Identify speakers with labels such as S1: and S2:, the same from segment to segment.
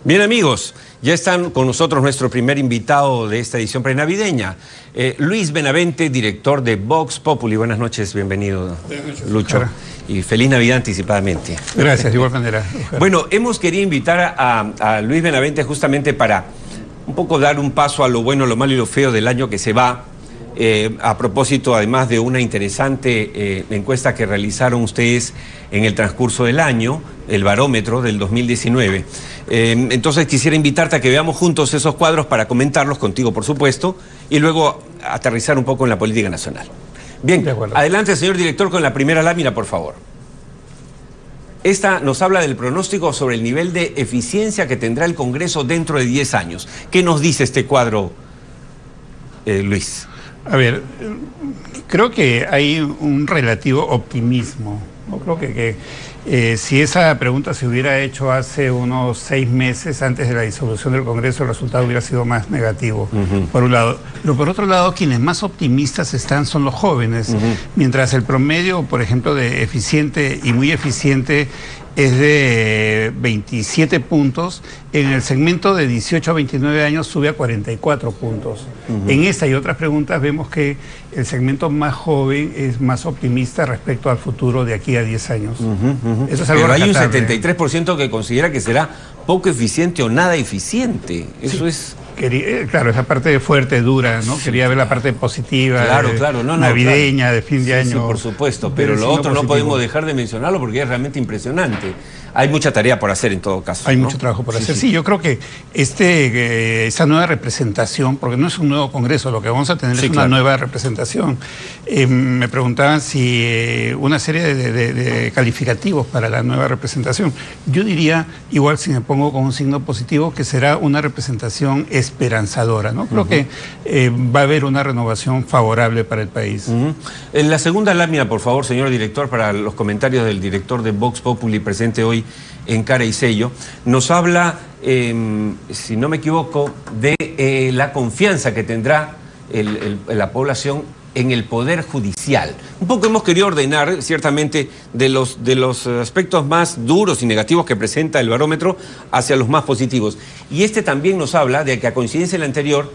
S1: Bien, amigos, ya están con nosotros nuestro primer invitado de esta edición prenavideña, Luis Benavente, director de Vox Populi. Buenas noches, bienvenido, Lucho. Claro. Y feliz Navidad anticipadamente.
S2: Gracias, de igual manera.
S1: Bueno, hemos querido invitar a Luis Benavente justamente para un poco dar un paso a lo bueno, lo malo y lo feo del año que se va. A propósito, además de una interesante encuesta que realizaron ustedes en el transcurso del año, el barómetro del 2019. Entonces quisiera invitarte a que veamos juntos esos cuadros para comentarlos contigo, por supuesto, y luego aterrizar un poco en la política nacional. Bien, adelante, señor director, con la primera lámina, por favor. Esta nos habla del pronóstico sobre el nivel de eficiencia que tendrá el Congreso dentro de 10 años. ¿Qué nos dice este cuadro, Luis?
S2: A ver, creo que hay un relativo optimismo. Yo creo que si esa pregunta se hubiera hecho hace unos 6 meses antes de la disolución del Congreso, el resultado hubiera sido más negativo, por un lado. Pero por otro lado, quienes más optimistas están son los jóvenes, mientras el promedio, por ejemplo, de eficiente y muy eficiente es de 27 puntos, en el segmento de 18 a 29 años sube a 44 puntos. En esta y otras preguntas vemos que el segmento más joven es más optimista respecto al futuro de aquí a 10 años. Eso es algo
S1: Pero hay un
S2: rescatable.
S1: 73% que considera que será poco eficiente o nada eficiente. Eso es...
S2: Claro, esa parte fuerte, dura, ¿no? Quería ver la parte positiva,
S1: claro,
S2: navideña, de fin de año.
S1: Sí, por supuesto, pero lo otro no podemos dejar de mencionarlo porque es realmente impresionante. Hay mucha tarea por hacer en todo caso.
S2: Hay mucho trabajo por hacer. Sí, yo creo que esa nueva representación, porque no es un nuevo Congreso, lo que vamos a tener es una nueva representación. Me preguntaban si una serie de calificativos para la nueva representación. Yo diría, igual si me pongo con un signo positivo, que será una representación esperanzadora, ¿no? Creo que va a haber una renovación favorable para el país.
S1: En la segunda lámina, por favor, señor director, para los comentarios del director de Vox Populi presente hoy en Cara y Sello, nos habla, si no me equivoco, de la confianza que tendrá la población en el Poder Judicial. Un poco hemos querido ordenar, ciertamente, de los aspectos más duros y negativos que presenta el barómetro hacia los más positivos. Y este también nos habla de que, a coincidencia del anterior,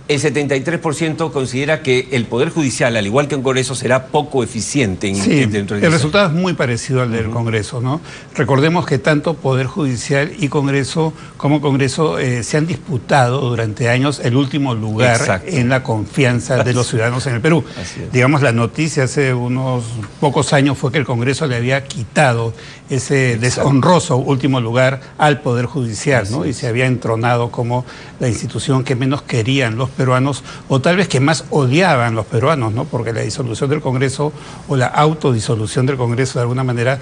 S1: el 73% considera que el Poder Judicial, al igual que un Congreso, será poco eficiente dentro de
S2: el resultado es muy parecido al del Congreso, ¿no? Recordemos que tanto Poder Judicial y Congreso como Congreso se han disputado durante años el último lugar en la confianza de los ciudadanos en el Perú. Digamos, la noticia hace unos pocos años fue que el Congreso le había quitado ese deshonroso último lugar al Poder Judicial, ¿no? Y se había entronado como la institución que menos querían los peruanos, o tal vez que más odiaban los peruanos, ¿no? Porque la disolución del Congreso o la autodisolución del Congreso de alguna manera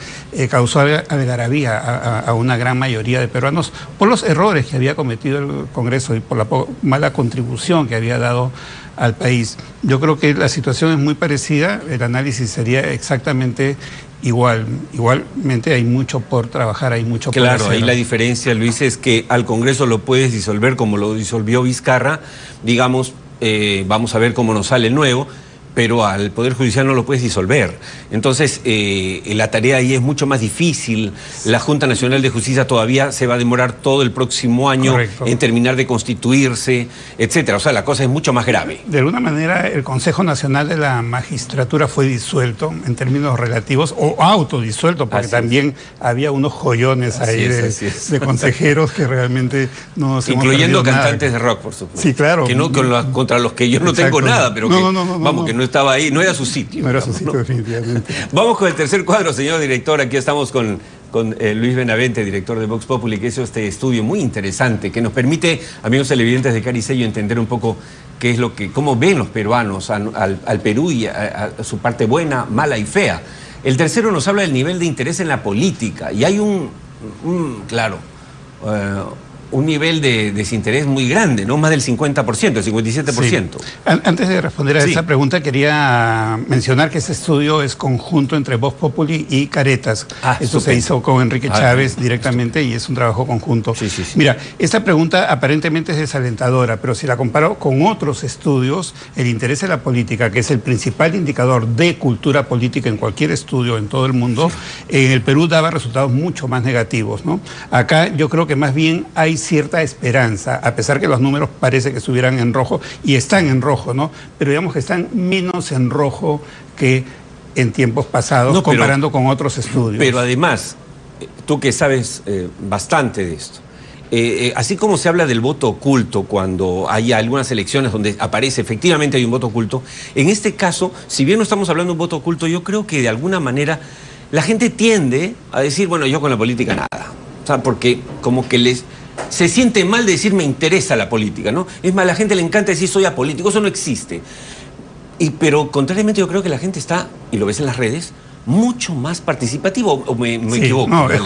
S2: causó algarabía a una gran mayoría de peruanos por los errores que había cometido el Congreso y por la mala contribución que había dado al país. Yo creo que la situación es muy parecida, el análisis sería exactamente igualmente hay mucho por trabajar, hay mucho por hacer.
S1: Claro, ahí la diferencia, Luis, es que al Congreso lo puedes disolver como lo disolvió Vizcarra, digamos, vamos a ver cómo nos sale el nuevo, pero al Poder Judicial no lo puedes disolver. Entonces, la tarea ahí es mucho más difícil. La Junta Nacional de Justicia todavía se va a demorar todo el próximo año en terminar de constituirse, etcétera. O sea, la cosa es mucho más grave.
S2: De alguna manera, el Consejo Nacional de la Magistratura fue disuelto en términos relativos, o autodisuelto, porque también había unos joyones ahí de consejeros que realmente no se
S1: incluyendo cantantes de rock, por supuesto.
S2: Sí, claro.
S1: Que no, contra los que yo no tengo nada, pero vamos, que no estaba ahí, no era su sitio.
S2: No era su sitio, definitivamente.
S1: Vamos con el tercer cuadro, señor director. Aquí estamos con Luis Benavente, director de Vox Populi, que hizo este estudio muy interesante, que nos permite, amigos televidentes de Cara y Sello, entender un poco qué es cómo ven los peruanos al Perú y a su parte buena, mala y fea. El tercero nos habla del nivel de interés en la política, y hay un nivel de desinterés muy grande, ¿no? Más del 50%, el 57%.
S2: Sí. Antes de responder a esa pregunta, quería mencionar que ese estudio es conjunto entre Vox Populi y Caretas. Esto se hizo con Enrique Chávez directamente y es un trabajo conjunto. Mira, esta pregunta aparentemente es desalentadora, pero si la comparo con otros estudios, el interés en la política, que es el principal indicador de cultura política en cualquier estudio en todo el mundo, en el Perú daba resultados mucho más negativos, ¿no? Acá yo creo que más bien hay hay cierta esperanza, a pesar que los números parece que estuvieran en rojo, y están en rojo, ¿no? Pero digamos que están menos en rojo que en tiempos pasados, comparando con otros estudios.
S1: Pero además, tú que sabes bastante de esto, así como se habla del voto oculto cuando hay algunas elecciones donde aparece efectivamente hay un voto oculto, en este caso, si bien no estamos hablando de un voto oculto, yo creo que de alguna manera la gente tiende a decir, bueno, yo con la política nada. O sea, porque como que se siente mal de decir me interesa la política, ¿no? Es más, a la gente le encanta decir soy apolítico, eso no existe. Pero contrariamente yo creo que la gente está, y lo ves en las redes, mucho más participativo, ¿o me equivoco?
S2: No, es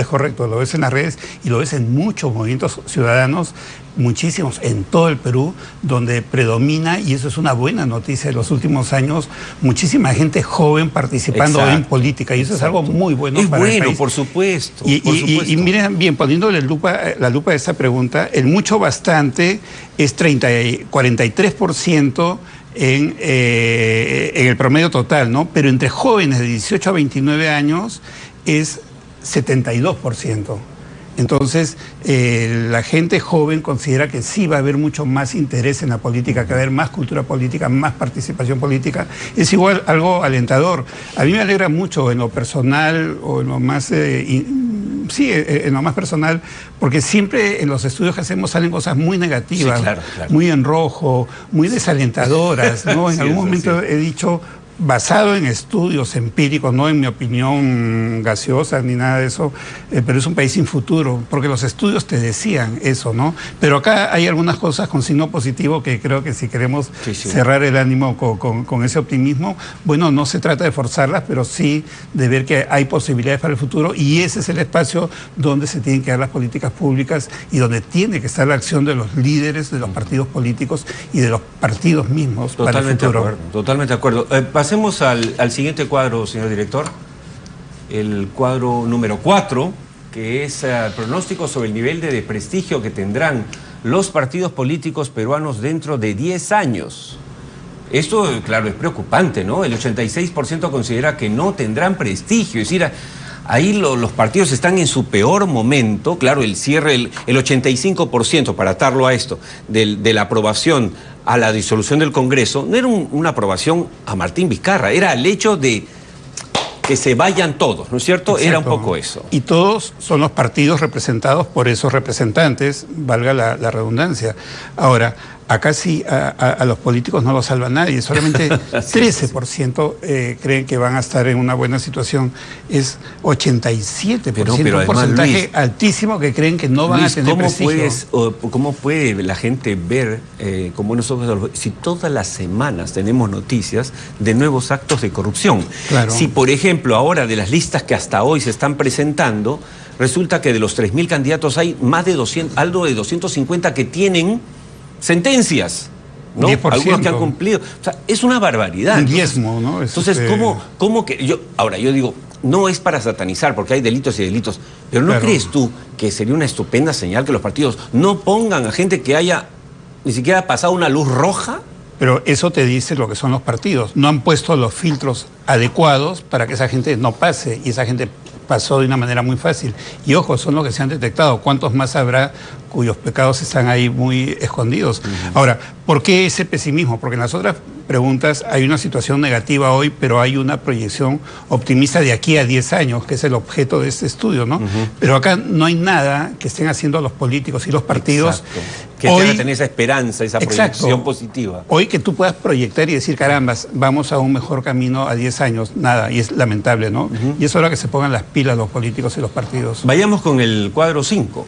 S2: correcto, lo ves en las redes y lo ves en muchos movimientos ciudadanos, muchísimos en todo el Perú, donde predomina, y eso es una buena noticia de los últimos años, muchísima gente joven participando en política, y eso es algo muy bueno para el país.
S1: Por supuesto.
S2: Y miren bien, poniéndole la lupa a esta pregunta, el mucho bastante es 43%, en el promedio total, ¿no? Pero entre jóvenes de 18 a 29 años es 72%. Entonces, la gente joven considera que sí va a haber mucho más interés en la política, que va a haber más cultura política, más participación política. Es igual algo alentador. A mí me alegra mucho en lo personal o en lo más... en lo más personal, porque siempre en los estudios que hacemos salen cosas muy negativas,
S1: sí, claro.
S2: Muy en rojo, muy desalentadoras, ¿no? En algún momento he dicho, basado en estudios empíricos, no en mi opinión gaseosa ni nada de eso, pero es un país sin futuro, porque los estudios te decían eso, ¿no? Pero acá hay algunas cosas con signo positivo que creo que si queremos cerrar el ánimo con ese optimismo, bueno, no se trata de forzarlas, pero sí de ver que hay posibilidades para el futuro, y ese es el espacio donde se tienen que dar las políticas públicas y donde tiene que estar la acción de los líderes, de los partidos políticos y de los partidos mismos para el futuro.
S1: Totalmente de acuerdo. Pasemos al siguiente cuadro, señor director. El cuadro número 4, que es pronóstico sobre el nivel de desprestigio que tendrán los partidos políticos peruanos dentro de 10 años. Esto, claro, es preocupante, ¿no? El 86% considera que no tendrán prestigio. Es decir, ahí los partidos están en su peor momento. Claro, el cierre, el 85%, para atarlo a esto, de la aprobación a la disolución del Congreso, no era una aprobación a Martín Vizcarra, era el hecho de que se vayan todos, ¿no es cierto?
S2: Exacto.
S1: Era un poco eso.
S2: Y todos son los partidos representados por esos representantes, valga la redundancia. Ahora, acá sí a los políticos no los salva nadie, solamente 13% creen que van a estar en una buena situación, es 87%, un porcentaje Luis, altísimo que creen que no van a tener prestigio.
S1: ¿Cómo puede la gente ver como nosotros, si todas las semanas tenemos noticias de nuevos actos de corrupción?
S2: Claro.
S1: Si, por ejemplo, ahora de las listas que hasta hoy se están presentando, resulta que de los 3.000 candidatos hay más de 250 que tienen sentencias, ¿no?
S2: 10%.
S1: Algunos que han cumplido. O sea, es una barbaridad.
S2: Un diezmo, ¿no?
S1: Entonces, ¿cómo que yo digo, no es para satanizar, porque hay delitos y delitos, pero ¿no crees tú que sería una estupenda señal que los partidos no pongan a gente que haya ni siquiera pasado una luz roja?
S2: Pero eso te dice lo que son los partidos. No han puesto los filtros adecuados para que esa gente no pase, y esa gente pasó de una manera muy fácil. Y ojo, son los que se han detectado. ¿Cuántos más habrá cuyos pecados están ahí muy escondidos? Ahora, ¿por qué ese pesimismo? Porque en las otras preguntas hay una situación negativa hoy, pero hay una proyección optimista de aquí a 10 años, que es el objeto de este estudio, ¿no? Pero acá no hay nada que estén haciendo los políticos y los partidos.
S1: Exacto. Que hoy tengan esa esperanza, esa proyección positiva.
S2: Hoy que tú puedas proyectar y decir, carambas, vamos a un mejor camino a 10 años, nada, y es lamentable, ¿no? Y es hora que se pongan las pilas los políticos y los partidos.
S1: Vayamos con el cuadro 5,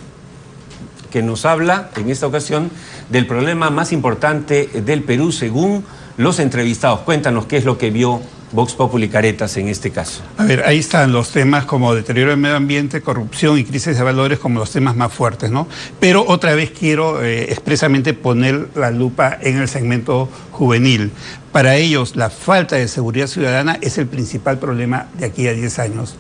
S1: que nos habla, en esta ocasión, del problema más importante del Perú según los entrevistados. Cuéntanos qué es lo que vio Vox Populi Caretas en este caso.
S2: A ver, ahí están los temas como deterioro del medio ambiente, corrupción y crisis de valores como los temas más fuertes, ¿no? Pero otra vez quiero expresamente poner la lupa en el segmento juvenil. Para ellos, la falta de seguridad ciudadana es el principal problema de aquí a 10 años.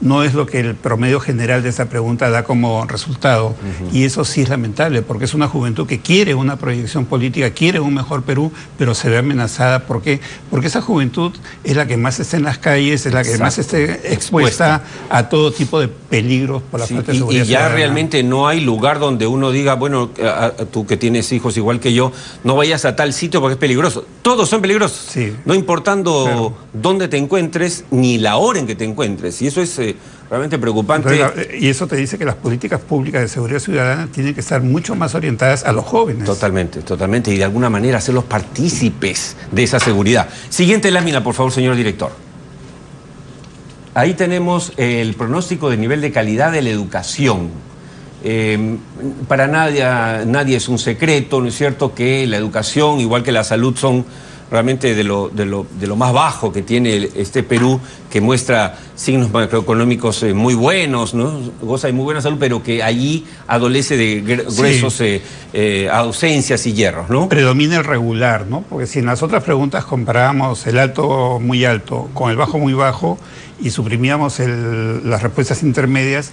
S2: no es lo que el promedio general de esa pregunta da como resultado. Y eso sí es lamentable, porque es una juventud que quiere una proyección política, quiere un mejor Perú, pero se ve amenazada. ¿Por qué? Porque esa juventud es la que más está en las calles, es la que más está expuesta a todo tipo de peligros por la falta de seguridad
S1: y ya
S2: ciudadana.
S1: Realmente no hay lugar donde uno diga, bueno, tú que tienes hijos igual que yo, no vayas a tal sitio porque es peligroso. Todos son peligrosos,
S2: sí,
S1: no importando dónde te encuentres ni la hora en que te encuentres. Y eso es realmente preocupante.
S2: Entonces, y eso te dice que las políticas públicas de seguridad ciudadana tienen que estar mucho más orientadas a los jóvenes.
S1: Totalmente, totalmente. Y de alguna manera hacerlos partícipes de esa seguridad. Siguiente lámina, por favor, señor director. Ahí tenemos el pronóstico del nivel de calidad de la educación. Para nadie es un secreto, ¿no es cierto?, que la educación, igual que la salud, son realmente de lo más bajo que tiene este Perú, que muestra signos macroeconómicos muy buenos, ¿no? Goza de muy buena salud, pero que allí adolece de gruesos ausencias y hierros, ¿no?
S2: Predomina el regular, ¿no? Porque si en las otras preguntas comparábamos el alto muy alto con el bajo muy bajo y suprimíamos las respuestas intermedias,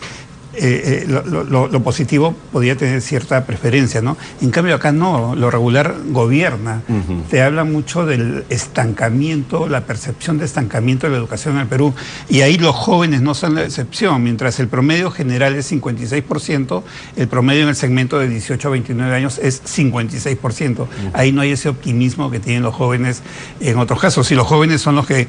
S2: lo positivo podía tener cierta preferencia, ¿no? En cambio acá no, lo regular gobierna. Te habla mucho del estancamiento, la percepción de estancamiento de la educación en el Perú, y ahí los jóvenes no son la excepción. Mientras el promedio general es 56%, el promedio en el segmento de 18 a 29 años es 56%. Ahí no hay ese optimismo que tienen los jóvenes en otros casos. Y los jóvenes son los que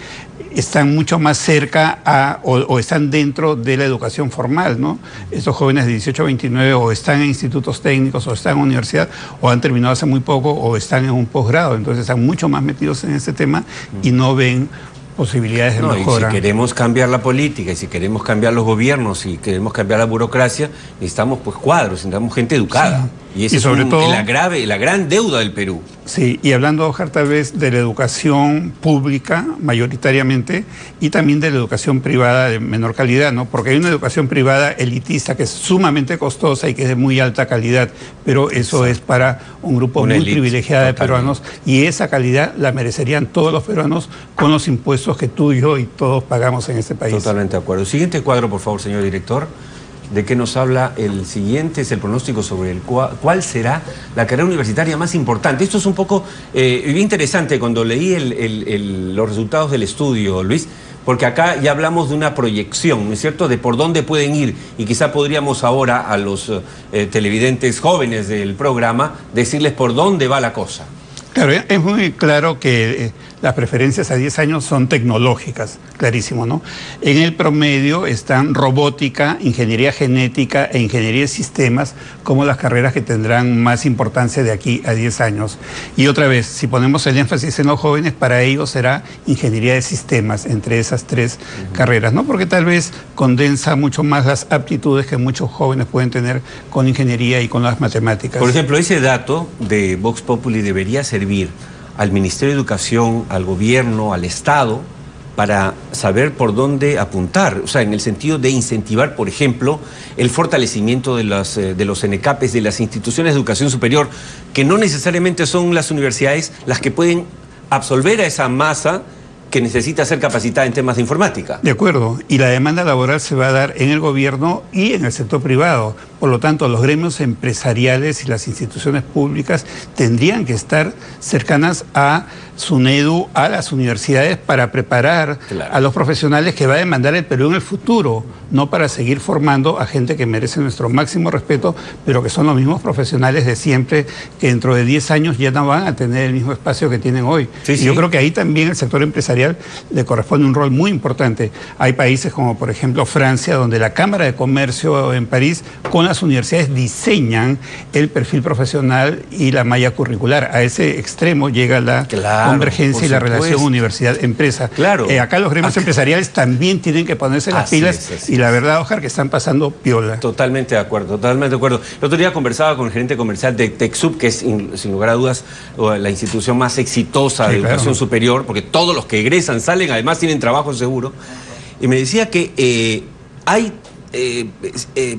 S2: están mucho más cerca o están dentro de la educación formal, ¿no? Estos jóvenes de 18 a 29 o están en institutos técnicos o están en universidad o han terminado hace muy poco o están en un posgrado, entonces están mucho más metidos en ese tema y no ven posibilidades de mejora.
S1: Y si queremos cambiar la política y si queremos cambiar los gobiernos y queremos cambiar la burocracia, necesitamos pues cuadros, necesitamos gente educada. Sí. Y esa es sobre todo la gran deuda del Perú.
S2: Sí, y hablando, Oscar, tal vez de la educación pública mayoritariamente y también de la educación privada de menor calidad, ¿no? Porque hay una educación privada elitista que es sumamente costosa y que es de muy alta calidad, pero eso es para un grupo muy privilegiado de peruanos, y esa calidad la merecerían todos los peruanos con los impuestos que tú y yo y todos pagamos en este país.
S1: Totalmente de acuerdo. Siguiente cuadro, por favor, señor director. ¿De qué nos habla el siguiente? Es el pronóstico sobre cuál será la carrera universitaria más importante. Esto es un poco bien interesante cuando leí los resultados del estudio, Luis, porque acá ya hablamos de una proyección, ¿no es cierto?, de por dónde pueden ir, y quizá podríamos ahora a los televidentes jóvenes del programa decirles por dónde va la cosa.
S2: Claro, es muy claro que las preferencias a 10 años son tecnológicas, clarísimo, ¿no? En el promedio están robótica, ingeniería genética e ingeniería de sistemas como las carreras que tendrán más importancia de aquí a 10 años. Y otra vez, si ponemos el énfasis en los jóvenes, para ellos será ingeniería de sistemas entre esas tres carreras, ¿no? Porque tal vez condensa mucho más las aptitudes que muchos jóvenes pueden tener con ingeniería y con las matemáticas.
S1: Por ejemplo, ese dato de Vox Populi debería servir al Ministerio de Educación, al gobierno, al Estado, para saber por dónde apuntar, o sea, en el sentido de incentivar, por ejemplo, el fortalecimiento de los ENECAPES, de las instituciones de educación superior, que no necesariamente son las universidades las que pueden absolver a esa masa que necesita ser capacitada en temas de informática.
S2: De acuerdo, y la demanda laboral se va a dar en el gobierno y en el sector privado. Por lo tanto, los gremios empresariales y las instituciones públicas tendrían que estar cercanas a SUNEDU, a las universidades, para preparar a los profesionales que va a demandar el Perú en el futuro, no para seguir formando a gente que merece nuestro máximo respeto, pero que son los mismos profesionales de siempre, que dentro de 10 años ya no van a tener el mismo espacio que tienen hoy. Sí, sí. Yo creo que ahí también el sector empresarial le corresponde un rol muy importante. Hay países como, por ejemplo, Francia, donde la Cámara de Comercio en París, con las universidades, diseñan el perfil profesional y la malla curricular. A ese extremo llega la convergencia y la relación universidad-empresa. Claro. Acá los gremios empresariales también tienen que ponerse las pilas, y la verdad, Oscar, que están pasando piola.
S1: Totalmente de acuerdo, totalmente de acuerdo. El otro día conversaba con el gerente comercial de TechSoup, que es, sin lugar a dudas, la institución más exitosa de educación superior, porque todos los que egresan, salen, además tienen trabajo seguro, y me decía que hay...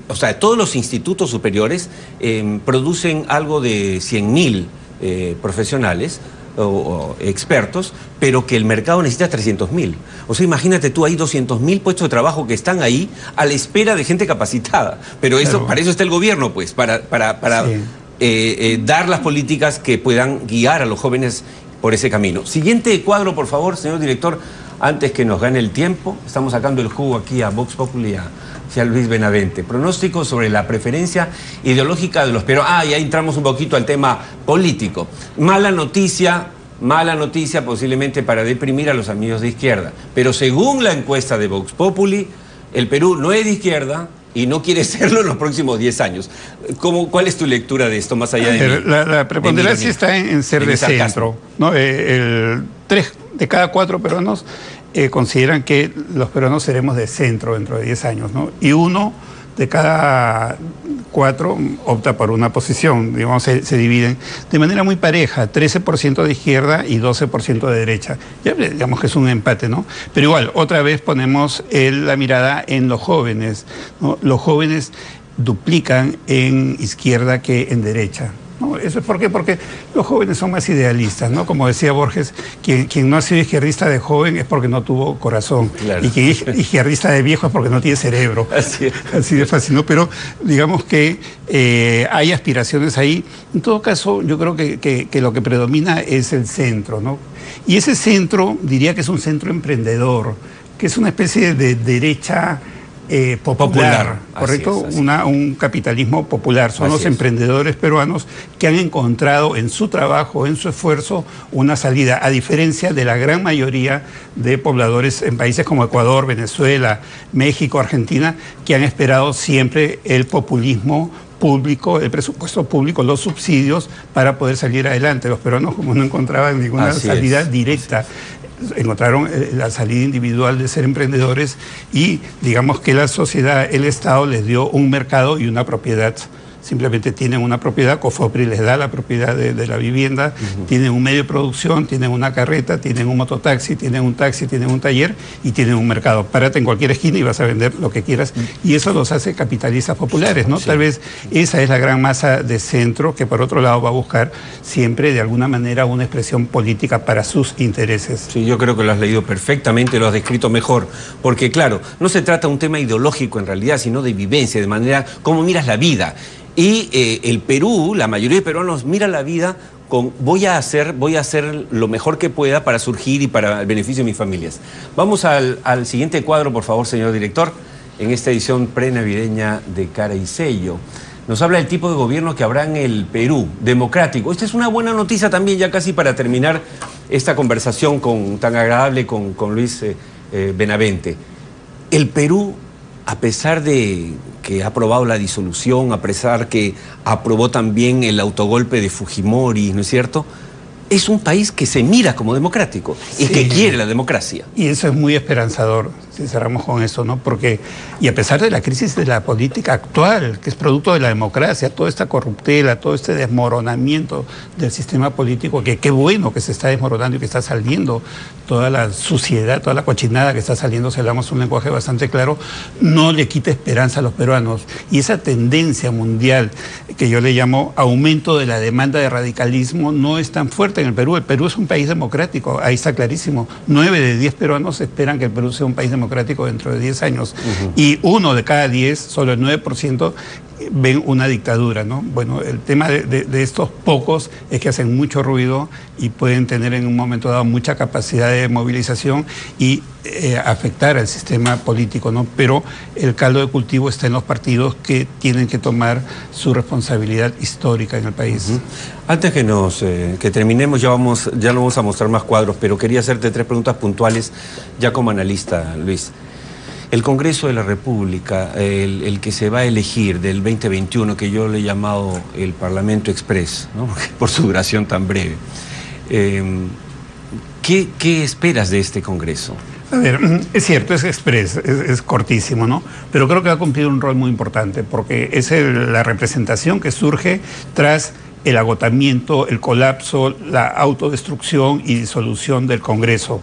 S1: o sea, todos los institutos superiores producen algo de 100.000 profesionales, o expertos, pero que el mercado necesita 300.000. O sea, imagínate tú, hay 200.000 puestos de trabajo que están ahí a la espera de gente capacitada. Pero eso, claro, para eso está el gobierno, pues, para dar las políticas que puedan guiar a los jóvenes por ese camino. Siguiente cuadro, por favor, señor director, antes que nos gane el tiempo. Estamos sacando el jugo aquí a Vox Populi, hacia Luis Benavente. Pronóstico sobre la preferencia ideológica de los peruanos. Y ahí entramos un poquito al tema político. Mala noticia posiblemente para deprimir a los amigos de izquierda. Pero según la encuesta de Vox Populi, el Perú no es de izquierda y no quiere serlo en los próximos 10 años. ¿Cuál es tu lectura de esto, más allá de
S2: la preponderancia está en ser de centro, ¿no? 3 de cada 4 peruanos consideran que los peruanos seremos de centro dentro de 10 años, ¿no? Y 1 de cada 4 opta por una posición, digamos, se dividen de manera muy pareja, 13% de izquierda y 12% de derecha. Ya digamos que es un empate, ¿no? Pero igual, otra vez ponemos la mirada en los jóvenes, ¿no? Los jóvenes duplican en izquierda que en derecha, ¿no? ¿Eso es por qué? Porque los jóvenes son más idealistas, ¿no? Como decía Borges, quien no ha sido izquierdista de joven es porque no tuvo corazón. Claro. Y quien es izquierdista de viejo es porque no tiene cerebro. Así de fácil, ¿no? Pero digamos que hay aspiraciones ahí. En todo caso, yo creo que lo que predomina es el centro, ¿no? Y ese centro, diría que es un centro emprendedor, que es una especie de derecha popular, ¿correcto? Un capitalismo popular. Son los emprendedores peruanos que han encontrado en su trabajo, en su esfuerzo, una salida, a diferencia de la gran mayoría de pobladores en países como Ecuador, Venezuela, México, Argentina, que han esperado siempre el populismo público, el presupuesto público, los subsidios para poder salir adelante. Los peruanos, como no encontraban ninguna salida directa, encontraron la salida individual de ser emprendedores y digamos que la sociedad, el Estado les dio un mercado y una propiedad. Simplemente tienen una propiedad, Cofopri les da la propiedad de la vivienda, tienen un medio de producción, tienen una carreta, tienen un mototaxi, tienen un taxi, tienen un taller y tienen un mercado. Párate en cualquier esquina y vas a vender lo que quieras. Y eso los hace capitalistas populares, ¿no? Sí. Tal vez esa es la gran masa de centro que por otro lado va a buscar siempre de alguna manera una expresión política para sus intereses.
S1: Sí, yo creo que lo has leído perfectamente, lo has descrito mejor. Porque claro, no se trata de un tema ideológico en realidad, sino de vivencia, de manera cómo miras la vida. Y el Perú, la mayoría de peruanos mira la vida con voy a hacer lo mejor que pueda para surgir y para el beneficio de mis familias. Vamos al siguiente cuadro, por favor, señor director, en esta edición prenavideña de Cara y Sello. Nos habla del tipo de gobierno que habrá en el Perú, democrático. Esta es una buena noticia también, ya casi para terminar esta conversación tan agradable con Luis Benavente. El Perú, a pesar de que ha aprobado la disolución, a pesar que aprobó también el autogolpe de Fujimori, ¿no es cierto?, es un país que se mira como democrático y que quiere la democracia.
S2: Y eso es muy esperanzador, si cerramos con eso, ¿no? Porque, y a pesar de la crisis de la política actual, que es producto de la democracia, toda esta corruptela, todo este desmoronamiento del sistema político, que qué bueno que se está desmoronando y que está saliendo toda la suciedad, toda la cochinada que está saliendo, si hablamos un lenguaje bastante claro, no le quita esperanza a los peruanos. Y esa tendencia mundial, que yo le llamo aumento de la demanda de radicalismo, no es tan fuerte en el Perú. El Perú es un país democrático, ahí está clarísimo. 9 de 10 peruanos esperan que el Perú sea un país democrático dentro de 10 años. Y 1 de cada 10, solo el 9%, ven una dictadura, ¿no? Bueno, el tema de estos pocos es que hacen mucho ruido y pueden tener en un momento dado mucha capacidad de movilización y afectar al sistema político, ¿no? Pero el caldo de cultivo está en los partidos que tienen que tomar su responsabilidad histórica en el país.
S1: Antes que terminemos, ya no vamos a mostrar más cuadros, pero quería hacerte 3 preguntas puntuales ya como analista, Luis. El Congreso de la República, el que se va a elegir del 2021, que yo le he llamado el Parlamento Express, ¿no? Por su duración tan breve. ¿Qué esperas de este Congreso?
S2: A ver, es cierto, es express, es cortísimo, ¿no? Pero creo que va a cumplir un rol muy importante, porque es la representación que surge tras el agotamiento, el colapso, la autodestrucción y disolución del Congreso,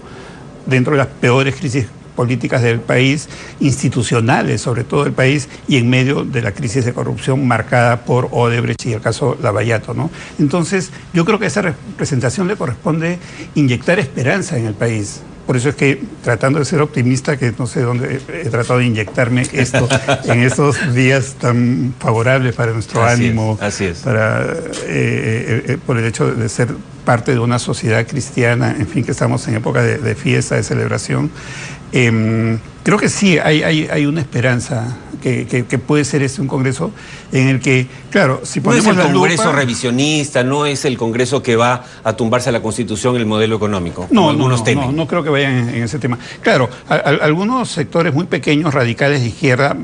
S2: dentro de las peores crisis políticas del país, institucionales sobre todo del país, y en medio de la crisis de corrupción marcada por Odebrecht y el caso Lavallato, ¿no? Entonces, yo creo que a esa representación le corresponde inyectar esperanza en el país. Por eso es que, tratando de ser optimista, que no sé dónde he tratado de inyectarme esto en estos días tan favorables para nuestro ánimo, para, por el hecho de ser parte de una sociedad cristiana, en fin, que estamos en época de fiesta, de celebración. Creo que sí, hay una esperanza que puede ser un congreso en el que, claro, si ponemos
S1: no es el congreso revisionista, no es el congreso que va a tumbarse a la Constitución el modelo económico, como algunos temen.
S2: No creo que vayan en ese tema. Claro, algunos sectores muy pequeños, radicales de izquierda,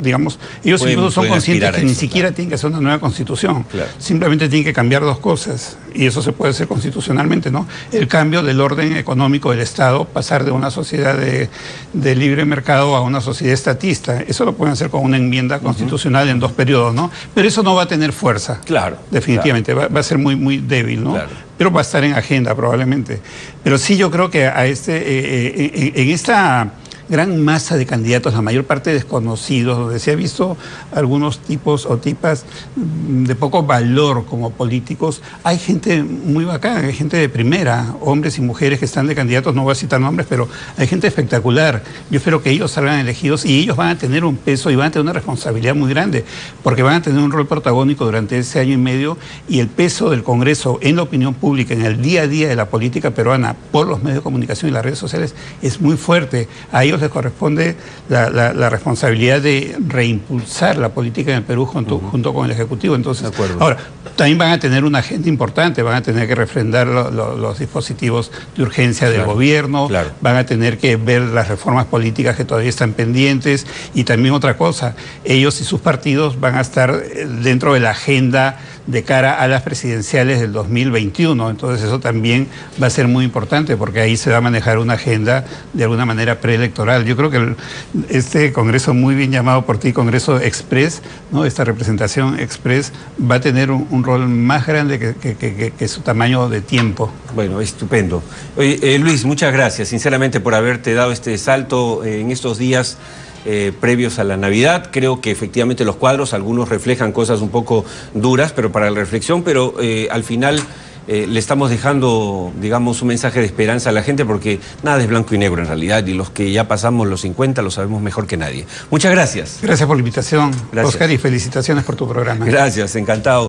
S2: digamos, ellos incluso son conscientes que ni siquiera tienen que hacer una nueva constitución. Claro. Simplemente tienen que cambiar dos cosas, y eso se puede hacer constitucionalmente, ¿no? El cambio del orden económico del Estado, pasar de una sociedad de libre mercado a una sociedad estatista. Eso lo pueden hacer con una enmienda constitucional en 2 periodos, ¿no? Pero eso no va a tener fuerza. Claro. Definitivamente, claro. Va a ser muy, muy débil, ¿no? Claro. Pero va a estar en agenda probablemente. Pero sí, yo creo que en esta gran masa de candidatos, la mayor parte desconocidos, donde se ha visto algunos tipos o tipas de poco valor como políticos, hay gente muy bacana, hay gente de primera, hombres y mujeres que están de candidatos, no voy a citar nombres, pero hay gente espectacular. Yo espero que ellos salgan elegidos y ellos van a tener un peso y van a tener una responsabilidad muy grande, porque van a tener un rol protagónico durante ese año y medio, y el peso del Congreso en la opinión pública, en el día a día de la política peruana, por los medios de comunicación y las redes sociales, es muy fuerte. A ellos les corresponde la responsabilidad de reimpulsar la política en el Perú junto con el Ejecutivo. Entonces, ahora, también van a tener una agenda importante, van a tener que refrendar los dispositivos de urgencia del gobierno, van a tener que ver las reformas políticas que todavía están pendientes, y también otra cosa, ellos y sus partidos van a estar dentro de la agenda de cara a las presidenciales del 2021, entonces eso también va a ser muy importante, porque ahí se va a manejar una agenda de alguna manera preelectoral. Yo creo que este Congreso, muy bien llamado por ti, Congreso Express, ¿no? Esta representación Express va a tener un rol más grande que su tamaño de tiempo.
S1: Bueno, estupendo. Oye, Luis, muchas gracias, sinceramente, por haberte dado este salto en estos días previos a la Navidad. Creo que efectivamente los cuadros, algunos reflejan cosas un poco duras, pero para la reflexión, pero al final le estamos dejando, digamos, un mensaje de esperanza a la gente, porque nada es blanco y negro en realidad, y los que ya pasamos los 50 lo sabemos mejor que nadie. Muchas gracias.
S2: Gracias por la invitación, Oscar, y felicitaciones por tu programa.
S1: Gracias, encantado.